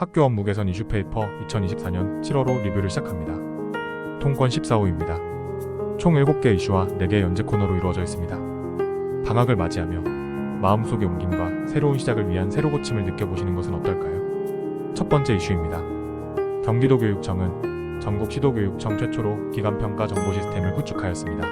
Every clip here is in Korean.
학교 업무 개선 이슈 페이퍼 2024년 7월호 리뷰를 시작합니다. 통권 14호입니다. 총 7개 이슈와 4개 연재 코너로 이루어져 있습니다. 방학을 맞이하며 마음속의 옮김과 새로운 시작을 위한 새로 고침을 느껴보시는 것은 어떨까요? 첫 번째 이슈입니다. 경기도교육청은 전국 시도교육청 최초로 기간평가 정보 시스템을 구축하였습니다.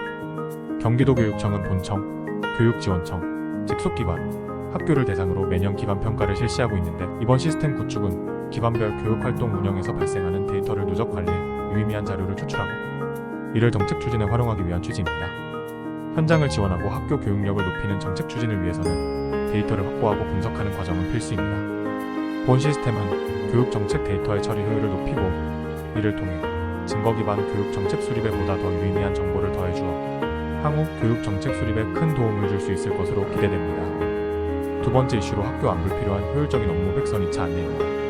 경기도교육청은 본청, 교육지원청, 직속기관, 학교를 대상으로 매년 기간평가를 실시하고 있는데 이번 시스템 구축은 기관별 교육활동 운영에서 발생하는 데이터를 누적 관리해 유의미한 자료를 추출하고 이를 정책 추진에 활용하기 위한 취지입니다. 현장을 지원하고 학교 교육력을 높이는 정책 추진을 위해서는 데이터를 확보하고 분석하는 과정은 필수입니다. 본 시스템은 교육 정책 데이터의 처리 효율을 높이고 이를 통해 증거 기반 교육 정책 수립에 보다 더 유의미한 정보를 더해주어 향후 교육 정책 수립에 큰 도움을 줄 수 있을 것으로 기대됩니다. 두 번째 이슈로 학교 안 불필요한 효율적인 업무 획선 2차 안내입니다.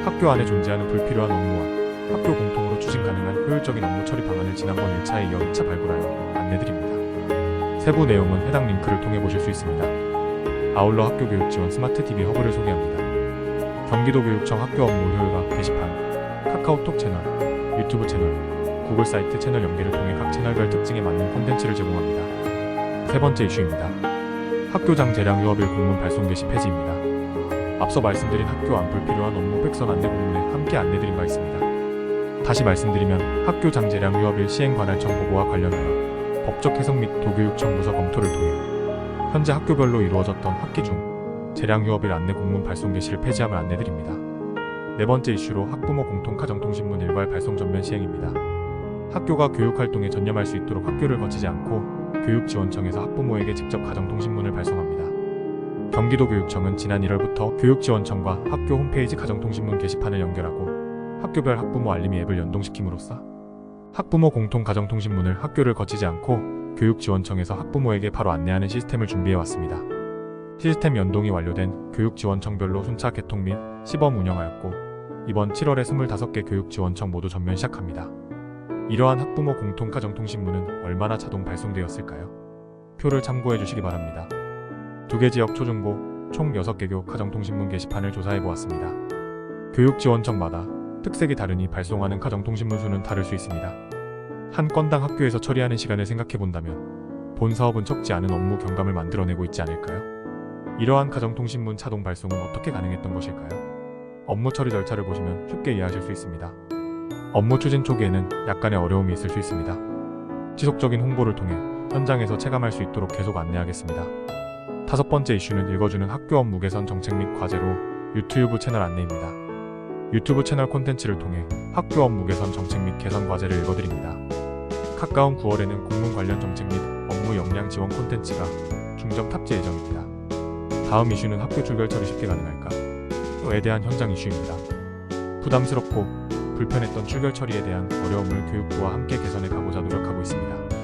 학교 안에 존재하는 불필요한 업무와 학교 공통으로 추진 가능한 효율적인 업무 처리 방안을 지난번 1차에 이어 2차 발굴하여 안내드립니다. 세부 내용은 해당 링크를 통해 보실 수 있습니다. 아울러 학교 교육 지원 스마트 TV 허브를 소개합니다. 경기도교육청 학교 업무 효율화 게시판, 카카오톡 채널, 유튜브 채널, 구글 사이트 채널 연계를 통해 각 채널별 특징에 맞는 콘텐츠를 제공합니다. 세 번째 이슈입니다. 학교장 재량 유업일 공문 발송 게시 폐지입니다. 앞서 말씀드린 학교 안 불필요한 업무 획선 안내 공문에 함께 안내드린 바 있습니다. 다시 말씀드리면 학교장 재량 유업일 시행 관할청 보고와 관련하여 법적 해석 및 도교육청 부서 검토를 통해 현재 학교별로 이루어졌던 학기 중 재량 유업일 안내 공문 발송 게시를 폐지함을 안내드립니다. 네 번째 이슈로 학부모 공통 가정통신문 일괄 발송 전면 시행입니다. 학교가 교육활동에 전념할 수 있도록 학교를 거치지 않고 교육지원청에서 학부모에게 직접 가정통신문을 발송합니다. 경기도교육청은 지난 1월부터 교육지원청과 학교 홈페이지 가정통신문 게시판을 연결하고 학교별 학부모 알림이 앱을 연동시킴으로써 학부모 공통 가정통신문을 학교를 거치지 않고 교육지원청에서 학부모에게 바로 안내하는 시스템을 준비해왔습니다. 시스템 연동이 완료된 교육지원청별로 순차 개통 및 시범 운영하였고 이번 7월에 25개 교육지원청 모두 전면 시작합니다. 이러한 학부모 공통 가정통신문은 얼마나 자동 발송되었을까요? 표를 참고해 주시기 바랍니다. 2개 지역 초중고 총 6개 교 가정통신문 게시판을 조사해 보았습니다. 교육지원청마다 특색이 다르니 발송하는 가정통신문 수는 다를 수 있습니다. 한 건당 학교에서 처리하는 시간을 생각해 본다면 본 사업은 적지 않은 업무 경감을 만들어내고 있지 않을까요? 이러한 가정통신문 자동 발송은 어떻게 가능했던 것일까요? 업무 처리 절차를 보시면 쉽게 이해하실 수 있습니다. 업무 추진 초기에는 약간의 어려움이 있을 수 있습니다. 지속적인 홍보를 통해 현장에서 체감할 수 있도록 계속 안내하겠습니다. 5번째 이슈는 읽어주는 학교 업무 개선 정책 및 과제로 유튜브 채널 안내입니다. 유튜브 채널 콘텐츠를 통해 학교 업무 개선 정책 및 개선 과제를 읽어드립니다. 가까운 9월에는 공문 관련 정책 및 업무 역량 지원 콘텐츠가 중점 탑재 예정입니다. 다음 이슈는 학교 출결 처리 쉽게 가능할까?에 대한 현장 이슈입니다. 부담스럽고 불편했던 출결 처리에 대한 어려움을 교육부와 함께 개선해 가고자 노력하고 있습니다.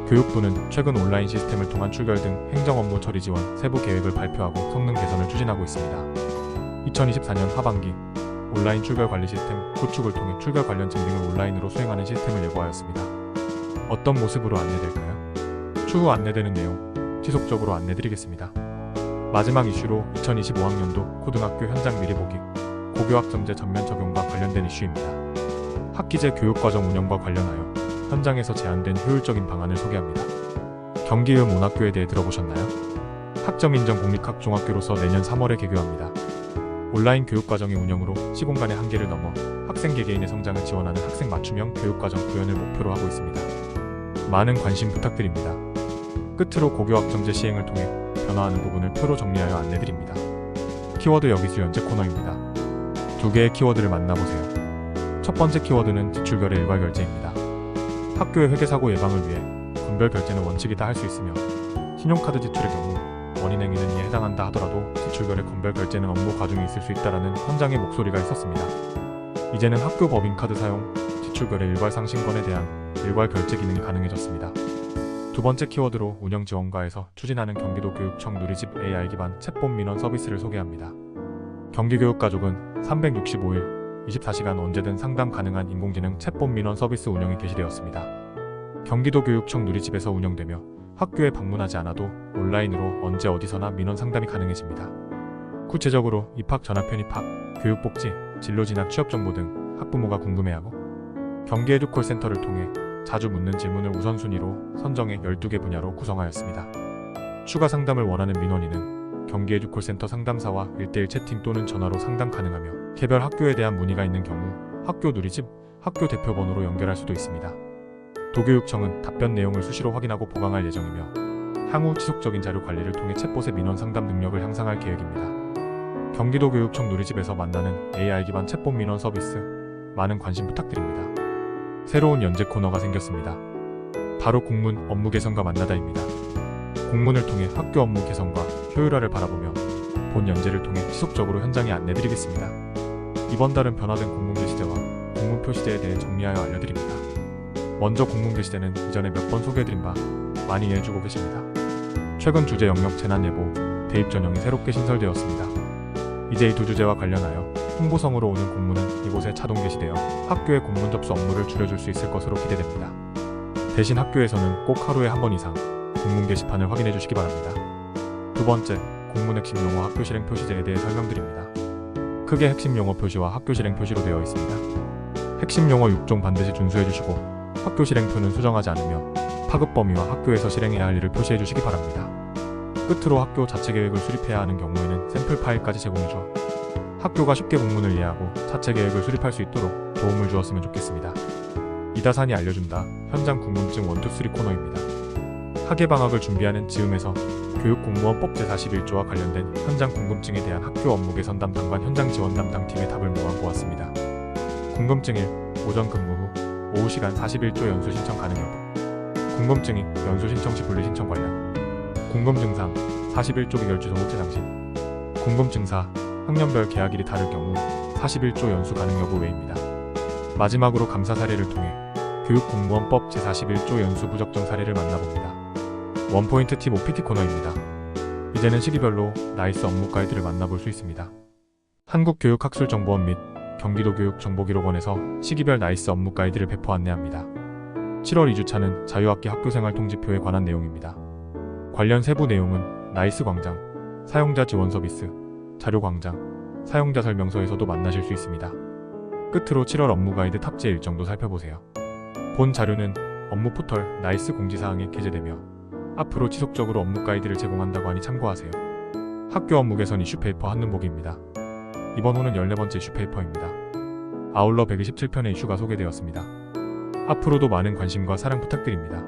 교육부는 최근 온라인 시스템을 통한 출결 등 행정 업무 처리 지원 세부 계획을 발표하고 성능 개선을 추진하고 있습니다. 2024년 하반기 온라인 출결 관리 시스템 구축을 통해 출결 관련 증빙을 온라인으로 수행하는 시스템을 예고하였습니다. 어떤 모습으로 안내될까요? 추후 안내되는 내용 지속적으로 안내드리겠습니다. 마지막 이슈로 2025학년도 고등학교 현장 미리 보기 고교학점제 전면 적용과 관련된 이슈입니다. 학기제 교육과정 운영과 관련하여 현장에서 제안된 효율적인 방안을 소개합니다. 경기의 모학교에 대해 들어보셨나요? 학점 인정 공립학종합교로서 내년 3월에 개교합니다. 온라인 교육과정의 운영으로 시공간의 한계를 넘어 학생 개개인의 성장을 지원하는 학생 맞춤형 교육과정 구현을 목표로 하고 있습니다. 많은 관심 부탁드립니다. 끝으로 고교학점제 시행을 통해 변화하는 부분을 표로 정리하여 안내드립니다. 키워드 여기수 연재 코너입니다. 2개의 키워드를 만나보세요. 첫 번째 키워드는 지출결의 일괄 결제입니다. 학교의 회계사고 예방을 위해 분별 결제는 원칙이다 할 수 있으며 신용카드 지출의 경우 원인행위는 이에 해당한다 하더라도 지출결의 건별 결제는 업무 과중이 있을 수 있다라는 현장의 목소리가 있었습니다. 이제는 학교 법인카드 사용, 지출결의 일괄 상신권에 대한 일괄 결제 기능이 가능해졌습니다. 두 번째 키워드로 운영지원과에서 추진하는 경기도교육청 누리집 AI 기반 챗봇 민원 서비스를 소개합니다. 경기교육가족은 365일 24시간 언제든 상담 가능한 인공지능 챗봇 민원 서비스 운영이 개시되었습니다. 경기도교육청 누리집에서 운영되며 학교에 방문하지 않아도 온라인으로 언제 어디서나 민원 상담이 가능해집니다. 구체적으로 입학 전화 편입학, 교육복지, 진로 진학 취업 정보 등 학부모가 궁금해하고 경기 에듀콜센터를 통해 자주 묻는 질문을 우선순위로 선정해 12개 분야로 구성하였습니다. 추가 상담을 원하는 민원인은 경기 에듀콜센터 상담사와 1대1 채팅 또는 전화로 상담 가능하며 개별 학교에 대한 문의가 있는 경우 학교 누리집, 학교 대표 번호로 연결할 수도 있습니다. 도교육청은 답변 내용을 수시로 확인하고 보강할 예정이며 향후 지속적인 자료 관리를 통해 챗봇의 민원 상담 능력을 향상할 계획입니다. 경기도교육청 누리집에서 만나는 AI 기반 챗봇 민원 서비스, 많은 관심 부탁드립니다. 새로운 연재 코너가 생겼습니다. 바로 공문 업무 개선과 만나다입니다. 공문을 통해 학교 업무 개선과 효율화를 바라보며 본 연재를 통해 지속적으로 현장에 안내드리겠습니다. 이번 달은 변화된 공문 게시대와 공문 표시대에 대해 정리하여 알려드립니다. 먼저 공문 게시대는 이전에 몇 번 소개해드린 바 많이 이해해주고 계십니다. 최근 주제 영역 재난예보, 대입 전형이 새롭게 신설되었습니다. 이제 이 두 주제와 관련하여 홍보성으로 오는 공문은 이곳에 자동 게시되어 학교의 공문 접수 업무를 줄여줄 수 있을 것으로 기대됩니다. 대신 학교에서는 꼭 하루에 한 번 이상 공문 게시판을 확인해 주시기 바랍니다. 두 번째, 공문 핵심 용어 학교 실행 표시제에 대해 설명드립니다. 크게 핵심 용어 표시와 학교 실행 표시로 되어 있습니다. 핵심 용어 6종 반드시 준수해 주시고 학교 실행표는 수정하지 않으며 파급 범위와 학교에서 실행해야 할 일을 표시해 주시기 바랍니다. 끝으로 학교 자체 계획을 수립해야 하는 경우에는 샘플 파일까지 제공해 주어 학교가 쉽게 공문을 이해하고 자체 계획을 수립할 수 있도록 도움을 주었으면 좋겠습니다. 이다산이 알려준다 현장 궁금증 1, 2, 3 코너입니다. 학예방학을 준비하는 즈음에서 교육공무원법 제41조와 관련된 현장 궁금증에 대한 학교 업무 개선 담당관 현장 지원 담당팀의 답을 모아보았습니다. 궁금증 1. 오전 근무 후 오후 시간 41조 연수 신청 가능 여부. 궁금증 2. 연수 신청 시 분리 신청 관련. 궁금증 3. 41조 기결 주소 못 제장신. 궁금증 4. 학년별 계약일이 다를 경우 41조 연수 가능 여부 외입니다. 마지막으로 감사 사례를 통해 교육공무원법 제41조 연수 부적정 사례를 만나봅니다. 원포인트 팁 OPT 코너입니다. 이제는 시기별로 나이스 업무 가이드를 만나볼 수 있습니다. 한국교육학술정보원 및 경기도교육정보기록원에서 시기별 나이스 업무 가이드를 배포 안내합니다. 7월 2주차는 자유학기 학교생활 통지표에 관한 내용입니다. 관련 세부 내용은 나이스 광장, 사용자 지원 서비스, 자료 광장, 사용자 설명서에서도 만나실 수 있습니다. 끝으로 7월 업무 가이드 탑재 일정도 살펴보세요. 본 자료는 업무 포털 나이스 공지사항에 게재되며 앞으로 지속적으로 업무 가이드를 제공한다고 하니 참고하세요. 학교 업무 개선 이슈 페이퍼 한눈보기입니다. 이번 호는 14번째 이슈 페이퍼입니다. 아울러 127편의 이슈가 소개되었습니다. 앞으로도 많은 관심과 사랑 부탁드립니다.